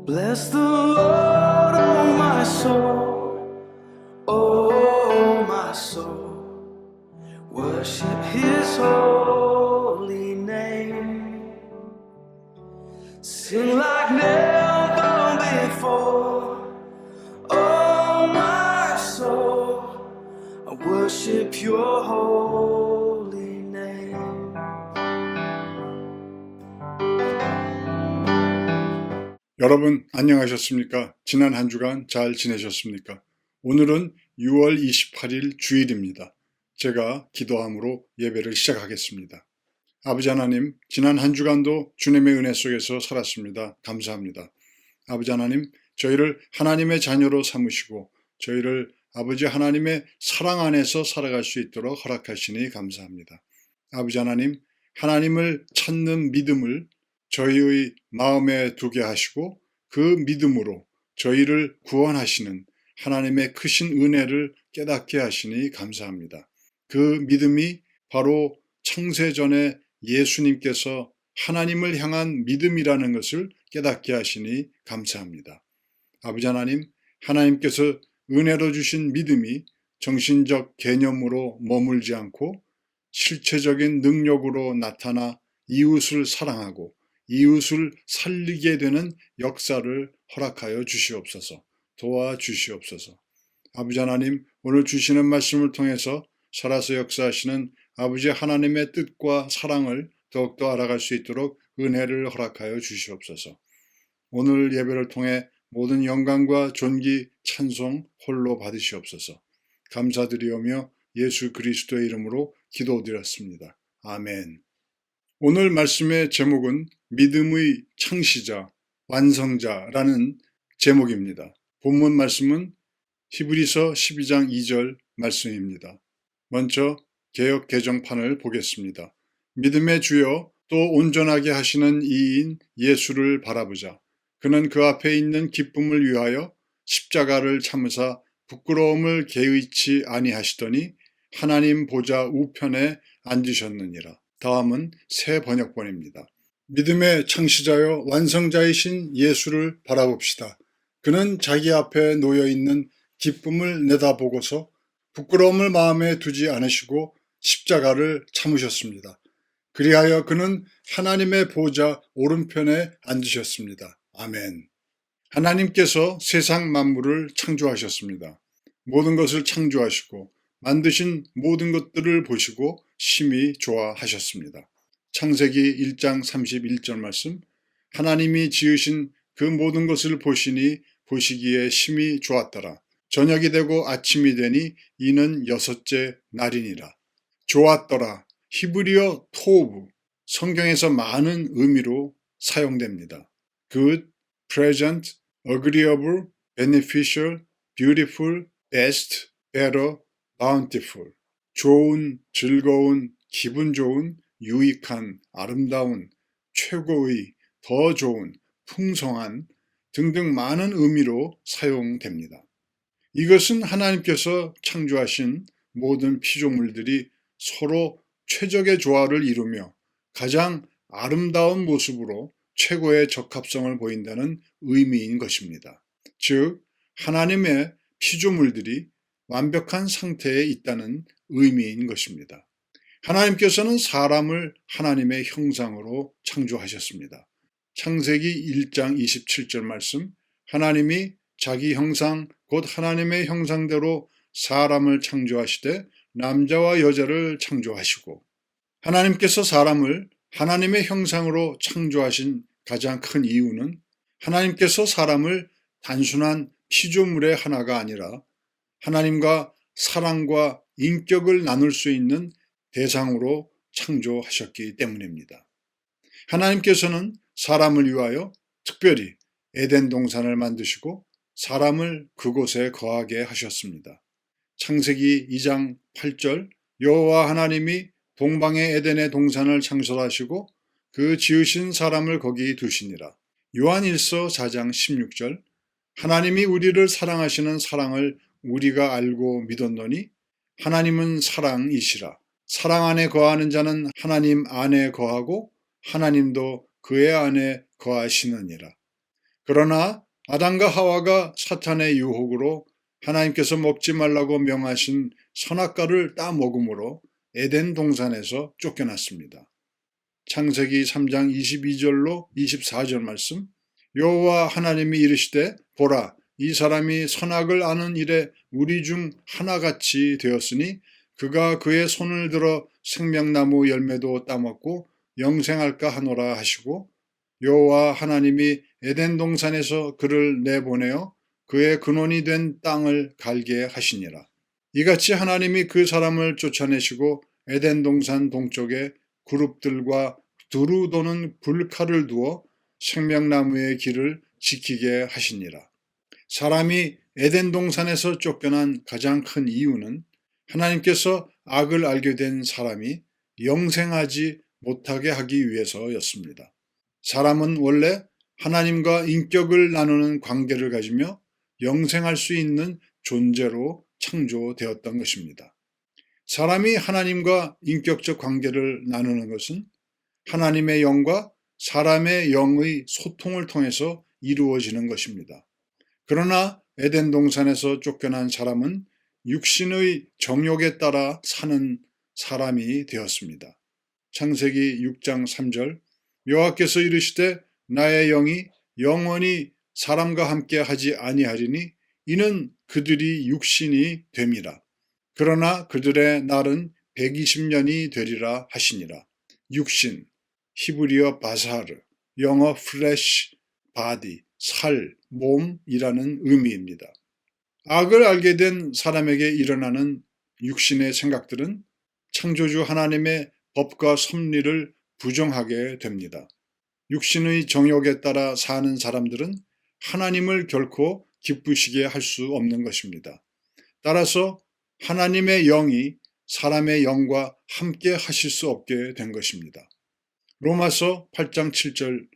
Bless the Lord, oh my soul, oh my soul. Worship His holy name. Sing like never before, oh my soul. I worship Your holy name. 여러분 안녕하셨습니까? 지난 한 주간 잘 지내셨습니까? 오늘은 6월 28일 주일입니다. 제가 기도함으로 예배를 시작하겠습니다. 아버지 하나님, 지난 한 주간도 주님의 은혜 속에서 살았습니다. 감사합니다. 아버지 하나님, 저희를 하나님의 자녀로 삼으시고 저희를 아버지 하나님의 사랑 안에서 살아갈 수 있도록 허락하시니 감사합니다. 아버지 하나님, 하나님을 찾는 믿음을 저희의 마음에 두게 하시고 그 믿음으로 저희를 구원하시는 하나님의 크신 은혜를 깨닫게 하시니 감사합니다. 그 믿음이 바로 창세전에 예수님께서 하나님을 향한 믿음이라는 것을 깨닫게 하시니 감사합니다. 아버지 하나님, 하나님께서 은혜로 주신 믿음이 정신적 개념으로 머물지 않고 실체적인 능력으로 나타나 이웃을 사랑하고 이웃을 살리게 되는 역사를 허락하여 주시옵소서. 도와주시옵소서. 아버지 하나님, 오늘 주시는 말씀을 통해서 살아서 역사하시는 아버지 하나님의 뜻과 사랑을 더욱더 알아갈 수 있도록 은혜를 허락하여 주시옵소서. 오늘 예배를 통해 모든 영광과 존귀, 찬송 홀로 받으시옵소서. 감사드리오며 예수 그리스도의 이름으로 기도드렸습니다. 아멘. 오늘 말씀의 제목은 믿음의 창시자, 완성자라는 제목입니다. 본문 말씀은 히브리서 12장 2절 말씀입니다. 먼저 개역 개정판을 보겠습니다. 믿음의 주여 또 온전하게 하시는 이인 예수를 바라보자. 그는 그 앞에 있는 기쁨을 위하여 십자가를 참으사 부끄러움을 개의치 아니하시더니 하나님 보좌 우편에 앉으셨느니라. 다음은 새 번역본입니다. 믿음의 창시자여 완성자이신 예수를 바라봅시다. 그는 자기 앞에 놓여있는 기쁨을 내다보고서 부끄러움을 마음에 두지 않으시고 십자가를 참으셨습니다. 그리하여 그는 하나님의 보좌 오른편에 앉으셨습니다. 아멘. 하나님께서 세상 만물을 창조하셨습니다. 모든 것을 창조하시고 만드신 모든 것들을 보시고 심히 좋아하셨습니다. 창세기 1장 31절 말씀, 하나님이 지으신 그 모든 것을 보시니 보시기에 심히 좋았더라. 저녁이 되고 아침이 되니 이는 여섯째 날이니라. 좋았더라. 히브리어 토브, 성경에서 많은 의미로 사용됩니다. good, pleasant, agreeable, beneficial, beautiful, best, better, bountiful. 좋은, 즐거운, 기분 좋은, 유익한, 아름다운, 최고의, 더 좋은, 풍성한 등등 많은 의미로 사용됩니다. 이것은 하나님께서 창조하신 모든 피조물들이 서로 최적의 조화를 이루며 가장 아름다운 모습으로 최고의 적합성을 보인다는 의미인 것입니다. 즉, 하나님의 피조물들이 완벽한 상태에 있다는 의미인 것입니다. 하나님께서는 사람을 하나님의 형상으로 창조하셨습니다. 창세기 1장 27절 말씀, 하나님이 자기 형상 곧 하나님의 형상대로 사람을 창조하시되 남자와 여자를 창조하시고, 하나님께서 사람을 하나님의 형상으로 창조하신 가장 큰 이유는 하나님께서 사람을 단순한 피조물의 하나가 아니라 하나님과 사랑과 인격을 나눌 수 있는 대상으로 창조하셨기 때문입니다. 하나님께서는 사람을 위하여 특별히 에덴 동산을 만드시고 사람을 그곳에 거하게 하셨습니다. 창세기 2장 8절, 여호와 하나님이 동방의 에덴의 동산을 창설하시고 그 지으신 사람을 거기 두시니라. 요한일서 4장 16절, 하나님이 우리를 사랑하시는 사랑을 우리가 알고 믿었노니 하나님은 사랑이시라. 사랑 안에 거하는 자는 하나님 안에 거하고 하나님도 그의 안에 거하시느니라. 그러나 아담과 하와가 사탄의 유혹으로 하나님께서 먹지 말라고 명하신 선악과를 따먹음으로 에덴 동산에서 쫓겨났습니다. 창세기 3장 22절로 24절 말씀, 여호와 하나님이 이르시되 보라, 이 사람이 선악을 아는 일에 우리 중 하나같이 되었으니 그가 그의 손을 들어 생명나무 열매도 따먹고 영생할까 하노라 하시고, 여호와 하나님이 에덴 동산에서 그를 내보내어 그의 근원이 된 땅을 갈게 하시니라. 이같이 하나님이 그 사람을 쫓아내시고 에덴 동산 동쪽에 그룹들과 두루 도는 불칼을 두어 생명나무의 길을 지키게 하시니라. 사람이 에덴 동산에서 쫓겨난 가장 큰 이유는 하나님께서 악을 알게 된 사람이 영생하지 못하게 하기 위해서였습니다. 사람은 원래 하나님과 인격을 나누는 관계를 가지며 영생할 수 있는 존재로 창조되었던 것입니다. 사람이 하나님과 인격적 관계를 나누는 것은 하나님의 영과 사람의 영의 소통을 통해서 이루어지는 것입니다. 그러나 에덴 동산에서 쫓겨난 사람은 육신의 정욕에 따라 사는 사람이 되었습니다. 창세기 6장 3절, 여호와께서 이르시되 나의 영이 영원히 사람과 함께 하지 아니하리니 이는 그들이 육신이 됨이라. 그러나 그들의 날은 120년이 되리라 하시니라. 육신, 히브리어 바사르, 영어 플래시, 바디, 살, 몸이라는 의미입니다. 악을 알게 된 사람에게 일어나는 육신의 생각들은 창조주 하나님의 법과 섭리를 부정하게 됩니다. 육신의 정욕에 따라 사는 사람들은 하나님을 결코 기쁘시게 할 수 없는 것입니다. 따라서 하나님의 영이 사람의 영과 함께 하실 수 없게 된 것입니다. 로마서 8장 7절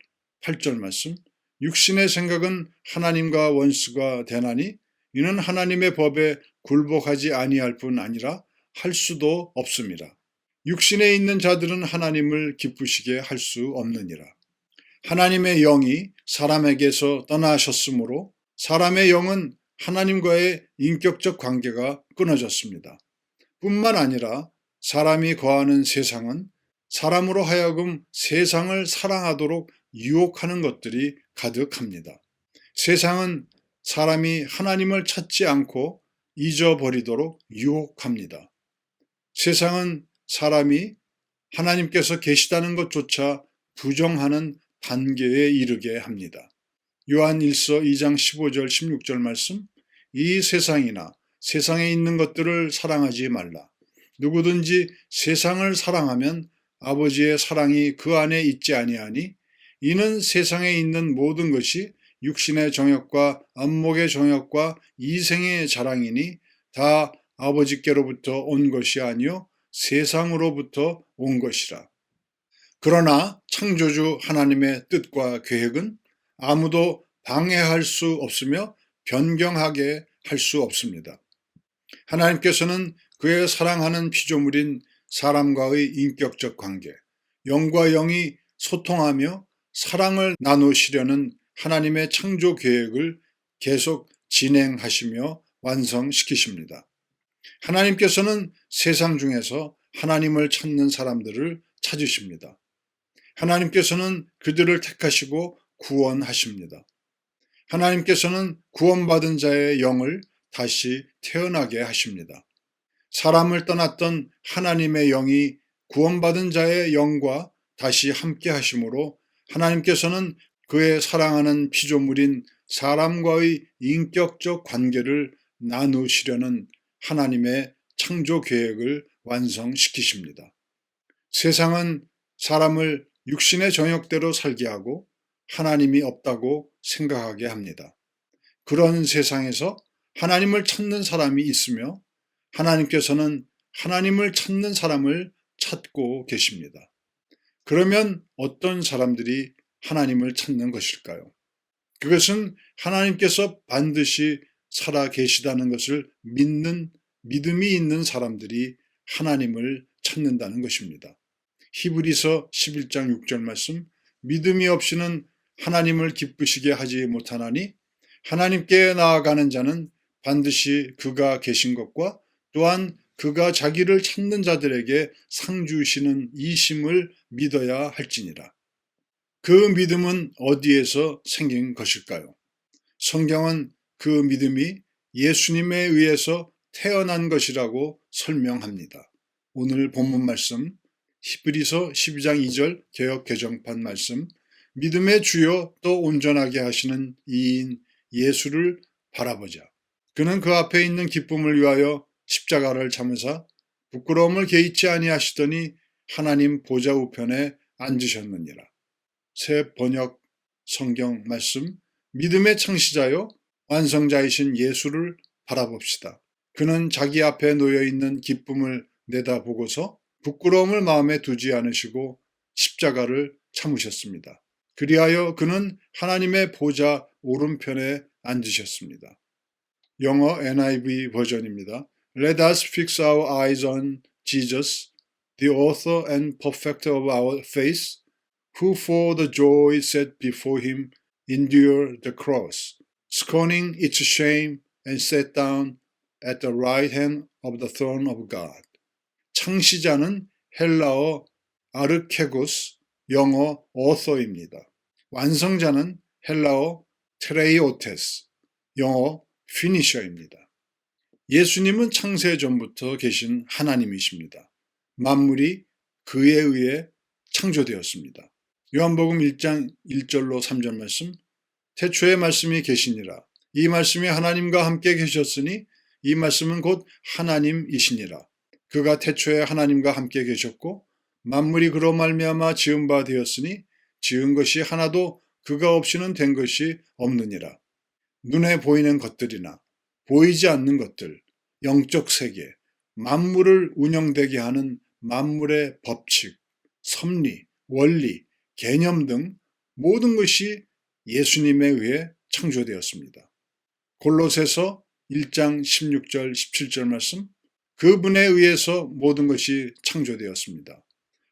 8절 말씀, 육신의 생각은 하나님과 원수가 되나니 이는 하나님의 법에 굴복하지 아니할 뿐 아니라 할 수도 없습니다. 육신에 있는 자들은 하나님을 기쁘시게 할 수 없느니라. 하나님의 영이 사람에게서 떠나셨으므로 사람의 영은 하나님과의 인격적 관계가 끊어졌습니다. 뿐만 아니라 사람이 거하는 세상은 사람으로 하여금 세상을 사랑하도록 유혹하는 것들이 가득합니다. 세상은 사람이 하나님을 찾지 않고 잊어버리도록 유혹합니다. 세상은 사람이 하나님께서 계시다는 것조차 부정하는 단계에 이르게 합니다. 요한 1서 2장 15절 16절 말씀, 이 세상이나 세상에 있는 것들을 사랑하지 말라. 누구든지 세상을 사랑하면 아버지의 사랑이 그 안에 있지 아니하니 이는 세상에 있는 모든 것이 육신의 정욕과 안목의 정욕과 이생의 자랑이니 다 아버지께로부터 온 것이 아니요 세상으로부터 온 것이라. 그러나 창조주 하나님의 뜻과 계획은 아무도 방해할 수 없으며 변경하게 할 수 없습니다. 하나님께서는 그의 사랑하는 피조물인 사람과의 인격적 관계, 영과 영이 소통하며 사랑을 나누시려는 하나님의 창조 계획을 계속 진행하시며 완성시키십니다. 하나님께서는 세상 중에서 하나님을 찾는 사람들을 찾으십니다. 하나님께서는 그들을 택하시고 구원하십니다. 하나님께서는 구원받은 자의 영을 다시 태어나게 하십니다. 사람을 떠났던 하나님의 영이 구원받은 자의 영과 다시 함께 하심으로 하나님께서는 그의 사랑하는 피조물인 사람과의 인격적 관계를 나누시려는 하나님의 창조 계획을 완성시키십니다. 세상은 사람을 육신의 정욕대로 살게 하고 하나님이 없다고 생각하게 합니다. 그런 세상에서 하나님을 찾는 사람이 있으며 하나님께서는 하나님을 찾는 사람을 찾고 계십니다. 그러면 어떤 사람들이 하나님을 찾는 것일까요? 그것은 하나님께서 반드시 살아 계시다는 것을 믿는 믿음이 있는 사람들이 하나님을 찾는다는 것입니다. 히브리서 11장 6절 말씀, 믿음이 없이는 하나님을 기쁘시게 하지 못하나니 하나님께 나아가는 자는 반드시 그가 계신 것과 또한 그가 자기를 찾는 자들에게 상 주시는 이심을 믿어야 할지니라. 그 믿음은 어디에서 생긴 것일까요? 성경은 그 믿음이 예수님에 의해서 태어난 것이라고 설명합니다. 오늘 본문 말씀 히브리서 12장 2절 개역 개정판 말씀, 믿음의 주요 또 온전하게 하시는 이인 예수를 바라보자. 그는 그 앞에 있는 기쁨을 위하여 십자가를 참으사 부끄러움을 개의치 아니하시더니 하나님 보좌 우편에 앉으셨느니라. 새 번역 성경 말씀, 믿음의 창시자요 완성자이신 예수를 바라봅시다. 그는 자기 앞에 놓여있는 기쁨을 내다보고서 부끄러움을 마음에 두지 않으시고 십자가를 참으셨습니다. 그리하여 그는 하나님의 보좌 오른편에 앉으셨습니다. 영어 NIV 버전입니다. Let us fix our eyes on Jesus, the author and perfecter of our faith, who for the joy set before him endured the cross, scorning its shame and sat down at the right hand of the throne of God. 창시자는 헬라어 아르케고스, 영어 author입니다. 완성자는 헬라어 트레이오테스, 영어 finisher입니다. 예수님은 창세 전부터 계신 하나님이십니다. 만물이 그에 의해 창조되었습니다. 요한복음 1장 1절로 3절 말씀, 태초에 말씀이 계시니라. 이 말씀이 하나님과 함께 계셨으니 이 말씀은 곧 하나님이시니라. 그가 태초에 하나님과 함께 계셨고 만물이 그로 말미암아 지은 바 되었으니 지은 것이 하나도 그가 없이는 된 것이 없느니라. 눈에 보이는 것들이나 보이지 않는 것들, 영적 세계, 만물을 운영되게 하는 만물의 법칙, 섭리, 원리, 개념 등 모든 것이 예수님에 의해 창조되었습니다. 골로새서 1장 16절 17절 말씀, 그분에 의해서 모든 것이 창조되었습니다.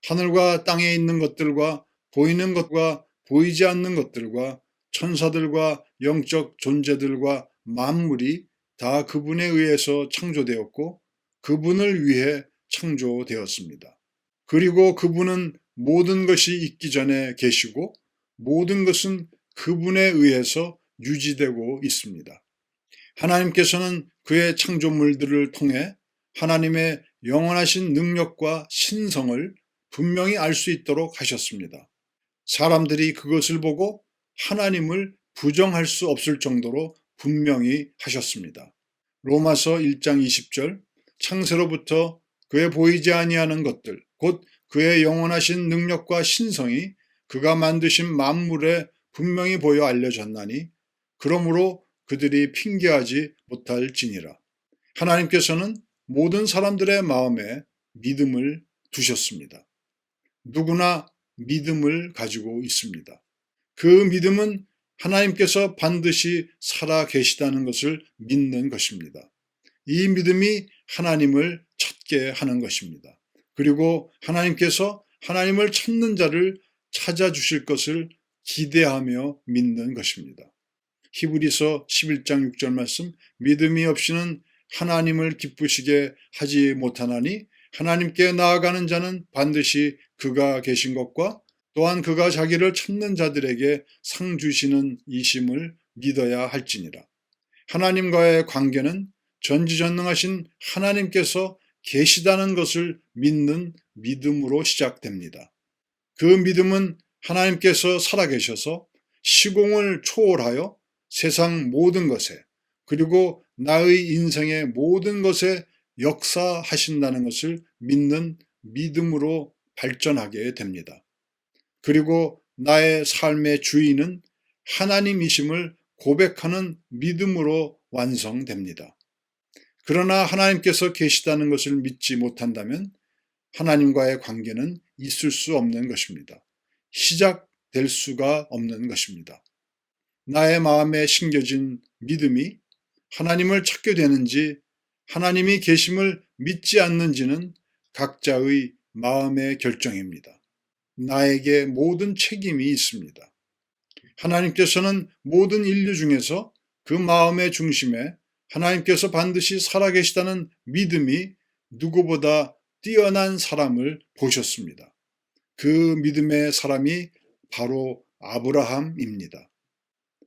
하늘과 땅에 있는 것들과 보이는 것과 보이지 않는 것들과 천사들과 영적 존재들과 만물이 다 그분에 의해서 창조되었고 그분을 위해 창조되었습니다. 그리고 그분은 모든 것이 있기 전에 계시고 모든 것은 그분에 의해서 유지되고 있습니다. 하나님께서는 그의 창조물들을 통해 하나님의 영원하신 능력과 신성을 분명히 알 수 있도록 하셨습니다. 사람들이 그것을 보고 하나님을 부정할 수 없을 정도로 분명히 하셨습니다. 로마서 1장 20절, 창세로부터 그의 보이지 아니하는 것들, 곧 그의 영원하신 능력과 신성이 그가 만드신 만물에 분명히 보여 알려졌나니 그러므로 그들이 핑계하지 못할지니라. 하나님께서는 모든 사람들의 마음에 믿음을 두셨습니다. 누구나 믿음을 가지고 있습니다. 그 믿음은 하나님께서 반드시 살아 계시다는 것을 믿는 것입니다. 이 믿음이 하나님을 찾게 하는 것입니다. 그리고 하나님께서 하나님을 찾는 자를 찾아주실 것을 기대하며 믿는 것입니다. 히브리서 11장 6절 말씀, 믿음이 없이는 하나님을 기쁘시게 하지 못하나니 하나님께 나아가는 자는 반드시 그가 계신 것과 또한 그가 자기를 찾는 자들에게 상 주시는 이심을 믿어야 할지니라. 하나님과의 관계는 전지전능하신 하나님께서 계시다는 것을 믿는 믿음으로 시작됩니다. 그 믿음은 하나님께서 살아계셔서 시공을 초월하여 세상 모든 것에 그리고 나의 인생의 모든 것에 역사하신다는 것을 믿는 믿음으로 발전하게 됩니다. 그리고 나의 삶의 주인은 하나님이심을 고백하는 믿음으로 완성됩니다. 그러나 하나님께서 계시다는 것을 믿지 못한다면 하나님과의 관계는 있을 수 없는 것입니다. 시작될 수가 없는 것입니다. 나의 마음에 심겨진 믿음이 하나님을 찾게 되는지 하나님이 계심을 믿지 않는지는 각자의 마음의 결정입니다. 나에게 모든 책임이 있습니다. 하나님께서는 모든 인류 중에서 그 마음의 중심에 하나님께서 반드시 살아계시다는 믿음이 누구보다 뛰어난 사람을 보셨습니다. 그 믿음의 사람이 바로 아브라함입니다.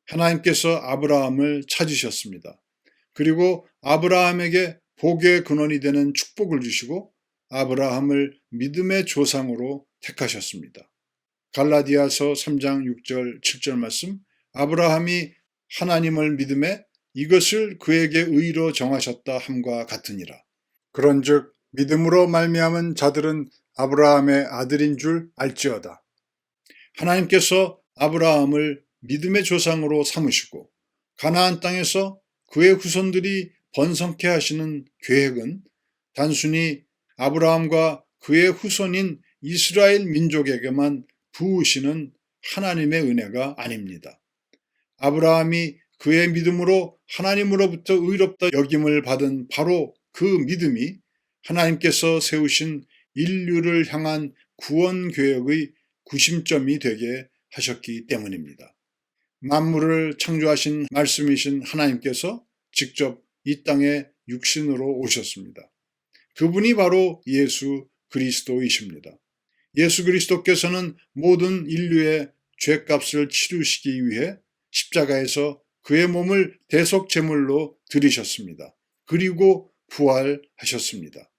하나님께서 아브라함을 찾으셨습니다. 그리고 아브라함에게 복의 근원이 되는 축복을 주시고 아브라함을 믿음의 조상으로 택하셨습니다. 갈라디아서 3장 6절 7절 말씀, 아브라함이 하나님을 믿음에 이것을 그에게 의로 정하셨다 함과 같으니라. 그런즉 믿음으로 말미암은 자들은 아브라함의 아들인 줄 알지어다. 하나님께서 아브라함을 믿음의 조상으로 삼으시고 가나안 땅에서 그의 후손들이 번성케 하시는 계획은 단순히 아브라함과 그의 후손인 이스라엘 민족에게만 부으시는 하나님의 은혜가 아닙니다. 아브라함이 그의 믿음으로 하나님으로부터 의롭다 여김을 받은 바로 그 믿음이 하나님께서 세우신 인류를 향한 구원 계획의 구심점이 되게 하셨기 때문입니다. 만물을 창조하신 말씀이신 하나님께서 직접 이 땅에 육신으로 오셨습니다. 그분이 바로 예수 그리스도이십니다. 예수 그리스도께서는 모든 인류의 죄값을 치르시기 위해 십자가에서 그의 몸을 대속 제물로 드리셨습니다. 그리고 부활하셨습니다.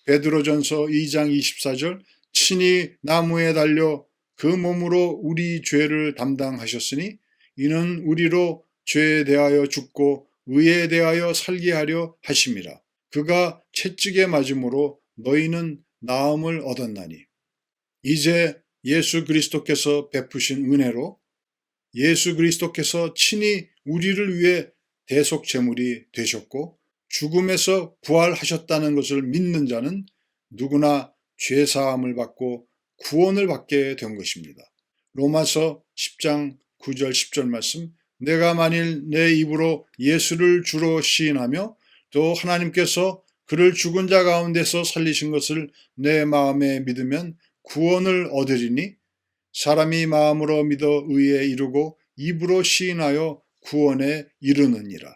베드로전서 2장 24절, 친히 나무에 달려 그 몸으로 우리 죄를 담당하셨으니 이는 우리로 죄에 대하여 죽고 의에 대하여 살게 하려 하심이라. 그가 채찍에 맞음으로 너희는 나음을 얻었나니. 이제 예수 그리스도께서 베푸신 은혜로 예수 그리스도께서 친히 우리를 위해 대속 제물이 되셨고 죽음에서 부활하셨다는 것을 믿는 자는 누구나 죄사함을 받고 구원을 받게 된 것입니다. 로마서 10장 9절 10절 말씀, 내가 만일 내 입으로 예수를 주로 시인하며 또 하나님께서 그를 죽은 자 가운데서 살리신 것을 내 마음에 믿으면 구원을 얻으리니 사람이 마음으로 믿어 의에 이르고 입으로 시인하여 구원에 이르느니라.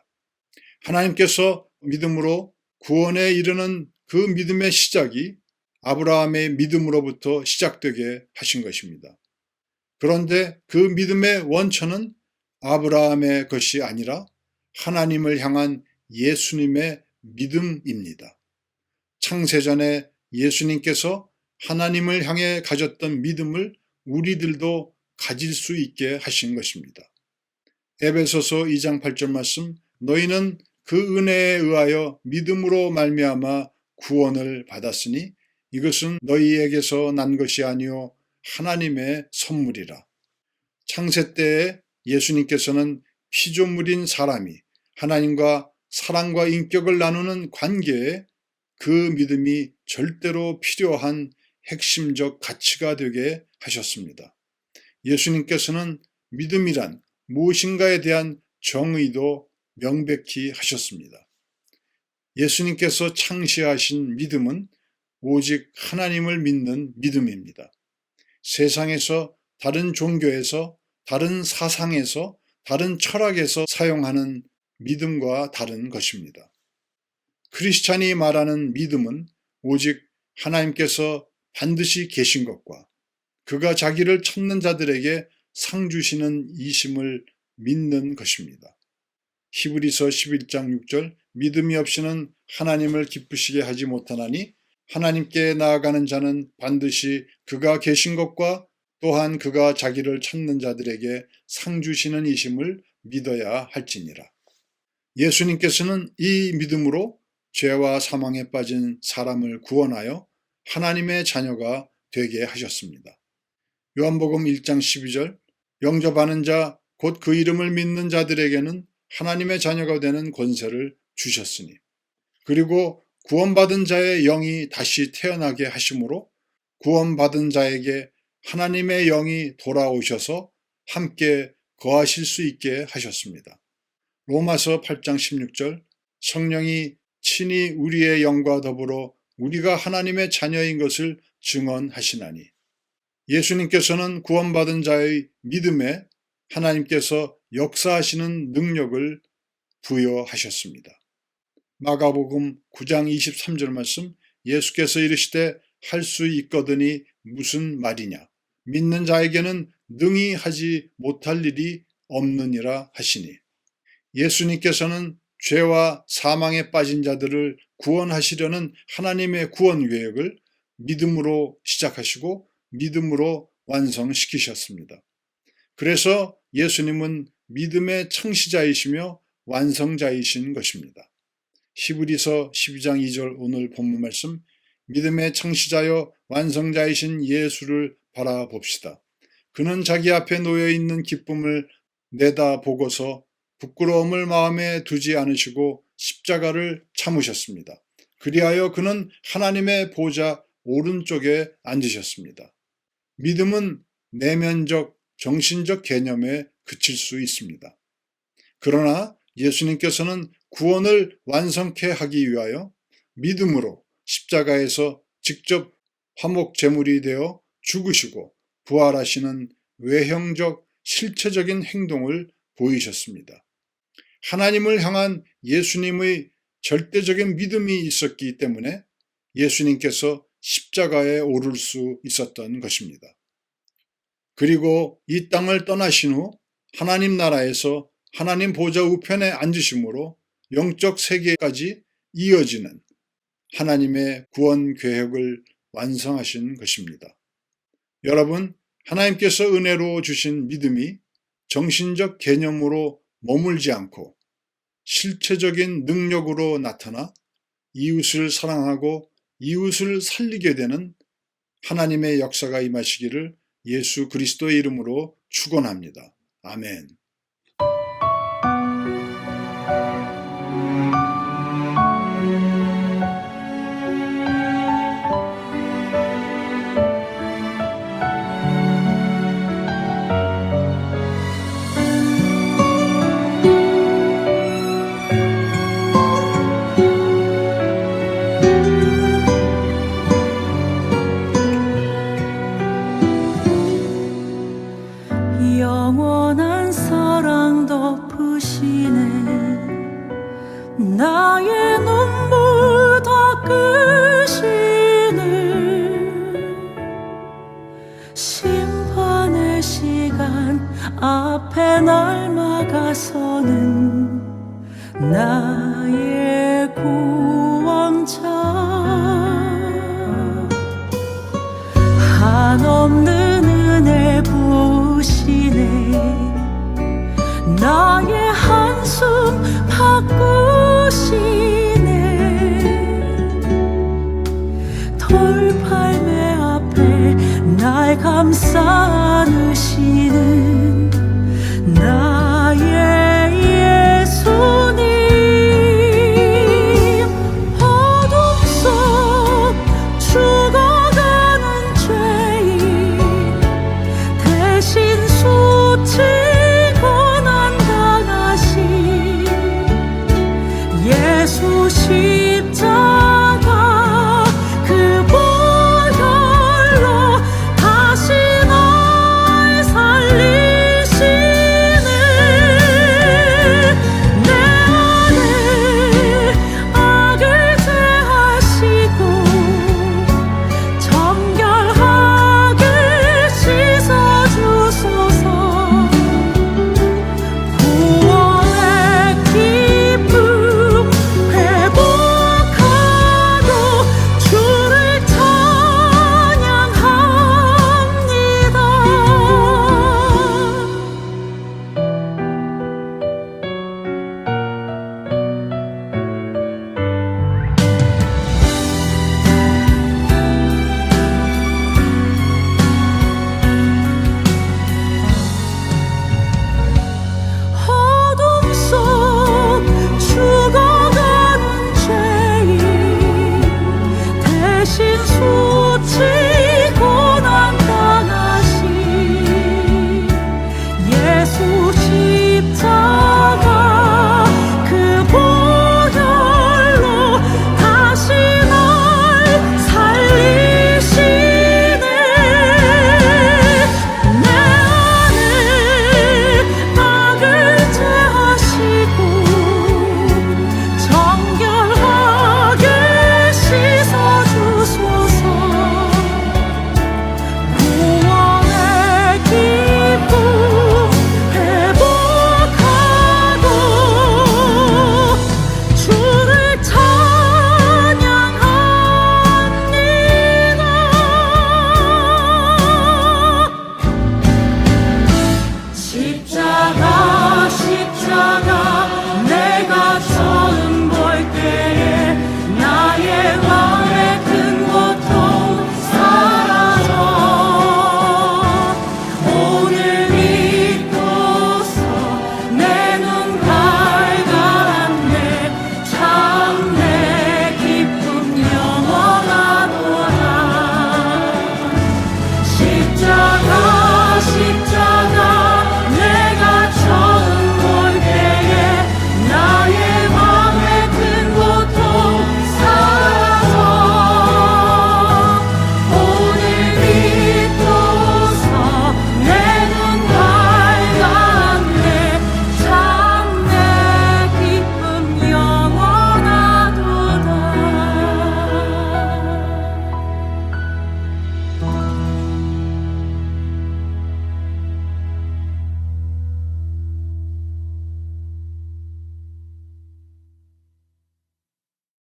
하나님께서 믿음으로 구원에 이르는 그 믿음의 시작이 아브라함의 믿음으로부터 시작되게 하신 것입니다. 그런데 그 믿음의 원천은 아브라함의 것이 아니라 하나님을 향한 예수님의 믿음입니다. 창세전에 예수님께서 하나님을 향해 가졌던 믿음을 우리들도 가질 수 있게 하신 것입니다. 에베소서 2장 8절 말씀, 너희는 그 은혜에 의하여 믿음으로 말미암아 구원을 받았으니 이것은 너희에게서 난 것이 아니요 하나님의 선물이라. 창세 때에 예수님께서는 피조물인 사람이 하나님과 사랑과 인격을 나누는 관계에 그 믿음이 절대로 필요한 핵심적 가치가 되게 하셨습니다. 예수님께서는 믿음이란 무엇인가에 대한 정의도 명백히 하셨습니다. 예수님께서 창시하신 믿음은 오직 하나님을 믿는 믿음입니다. 세상에서 다른 종교에서 다른 사상에서 다른 철학에서 사용하는 믿음과 다른 것입니다. 크리스찬이 말하는 믿음은 오직 하나님께서 반드시 계신 것과 그가 자기를 찾는 자들에게 상 주시는 이심을 믿는 것입니다. 히브리서 11장 6절, 믿음이 없이는 하나님을 기쁘시게 하지 못하나니 하나님께 나아가는 자는 반드시 그가 계신 것과 또한 그가 자기를 찾는 자들에게 상 주시는 이심을 믿어야 할지니라. 예수님께서는 이 믿음으로 죄와 사망에 빠진 사람을 구원하여 하나님의 자녀가 되게 하셨습니다. 요한복음 1장 12절, 영접하는 자 곧 그 이름을 믿는 자들에게는 하나님의 자녀가 되는 권세를 주셨으니, 그리고 구원받은 자의 영이 다시 태어나게 하심으로 구원받은 자에게 하나님의 영이 돌아오셔서 함께 거하실 수 있게 하셨습니다. 로마서 8장 16절, 성령이 친히 우리의 영과 더불어 우리가 하나님의 자녀인 것을 증언하시나니. 예수님께서는 구원받은 자의 믿음에 하나님께서 역사하시는 능력을 부여하셨습니다. 마가복음 9장 23절 말씀, 예수께서 이르시되 할 수 있거든이 무슨 말이냐, 믿는 자에게는 능히 하지 못할 일이 없느니라 하시니, 예수님께서는 죄와 사망에 빠진 자들을 구원하시려는 하나님의 구원 계획을 믿음으로 시작하시고 믿음으로 완성시키셨습니다. 그래서 예수님은 믿음의 창시자이시며 완성자이신 것입니다. 히브리서 12장 2절 오늘 본문 말씀, 믿음의 창시자여 완성자이신 예수를 바라봅시다. 그는 자기 앞에 놓여있는 기쁨을 내다보고서 부끄러움을 마음에 두지 않으시고 십자가를 참으셨습니다. 그리하여 그는 하나님의 보좌 오른쪽에 앉으셨습니다. 믿음은 내면적, 정신적 개념에 그칠 수 있습니다. 그러나 예수님께서는 구원을 완성케 하기 위하여 믿음으로 십자가에서 직접 화목제물이 되어 죽으시고 부활하시는 외형적 실체적인 행동을 보이셨습니다. 하나님을 향한 예수님의 절대적인 믿음이 있었기 때문에 예수님께서 십자가에 오를 수 있었던 것입니다. 그리고 이 땅을 떠나신 후 하나님 나라에서 하나님 보좌 우편에 앉으심으로 영적 세계까지 이어지는 하나님의 구원 계획을 완성하신 것입니다. 여러분, 하나님께서 은혜로 주신 믿음이 정신적 개념으로 머물지 않고 실체적인 능력으로 나타나 이웃을 사랑하고 이웃을 살리게 되는 하나님의 역사가 임하시기를 예수 그리스도의 이름으로 축원합니다. 아멘. 영원한 사랑 덮으시네. 나의 눈물 닦으시네. 심판의 시간 앞에 날 막아서는 나의 구원자. 한없는 은혜 부으시네. 나의 한숨 바꾸시네. 돌팔매 앞에 날 감싸 안으시는